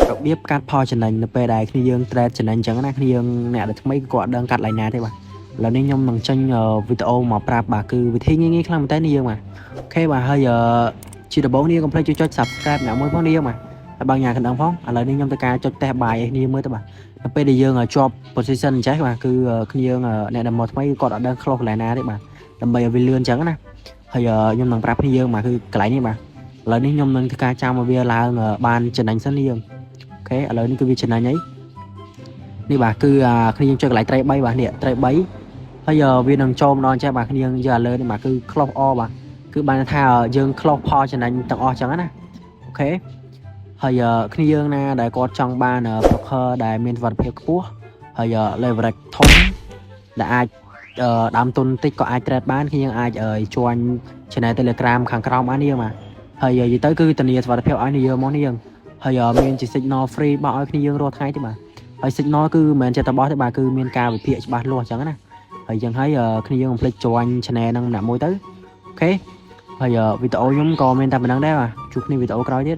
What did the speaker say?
របៀបកាត់ផលចំណេញនៅពេលដែលគ្នាយើង trade ចំណេញអញ្ចឹងណាគ្នាយើងអ្នកដែលថ្មីគាត់ដឹងកាត់ឡើងណាទេបាទឥឡូវនេះខ្ញុំនឹងចេញវីដេអូមកប្រាប់បាទគឺវិធីងាយៗខ្លាំងមែនតើនេះយើងបាទអូខេបាទហើយជាដំបូងនេះកុំភ្លេចជួយចុច subscribe អ្នកមួយផងនេះយើងបាទហើយបើញ៉ាកណ្ដឹងផងឥឡូវនេះខ្ញុំទៅការចុចតេស្តបាយឲ្យគ្នាមើលទៅបាទដល់ពេលដែលយើងជាប់ position អញ្ចឹងបាទគឺគ្នាយើងអ្នកដែលមកថ្មីគាត់អត់ដឹង close កន្លែងណាទេបាទដើម្បីឲ្យវាលឿនអញ្ចឹងណាហើយខ្ញុំនឹងប្រាប់គ្នាយើងបាទគឺកន្លែងនេះបាទឥឡូវនេះខ្ញុំនឹងធ្វើការចាំឲ្យវាឡើងបានចំណេញសិននេះយើងអូខេឥឡូវនេះគឺវាចំណេញអីនេះបាទគឺគ្នាយើងចុចកន្លែងត្រី3បាទនេះត្រី3ហើយវានឹងចូលម្ដងចេះបាទគ្នាយើងយកឥឡូវនេះបាទគឺ close all បាទគឺបានថាយើង close ផលចំណេញទាំងអស់អញ្ចឹងណាអូខេហើយគ្នាយើងណាដែលគាត់ចង់បាន broker ដែលមានសុវត្ថិភាពខ្ពស់ហើយ leverage ធំដែលអាចដើមទុនតិចក៏អាច trade បានគ្នាយើងអាចjoin channel Telegram ខាងក្រោមបាននេះបាទហើយនិយាយទៅគឺធានាសុវត្ថិភាពឲ្យនេះយើងមកនេះយើងហើយមានជា signal free បោះឲ្យគ្នាយើងរាល់ថ្ងៃទេបាទហើយ signal គឺមិនមែនចេះតែបោះទេបាទគឺមានការវិភាគច្បាស់លាស់អញ្ចឹងណាហើយអញ្ចឹងហើយគ្នាយើងកុំភ្លេច join channel ហ្នឹងម្នាក់មួយទៅអូខេហើយវីដេអូខ្ញុំក៏មានតែប៉ុណ្្នឹងដែរបាទជួបគ្នាវីដេអូក្រោយទៀត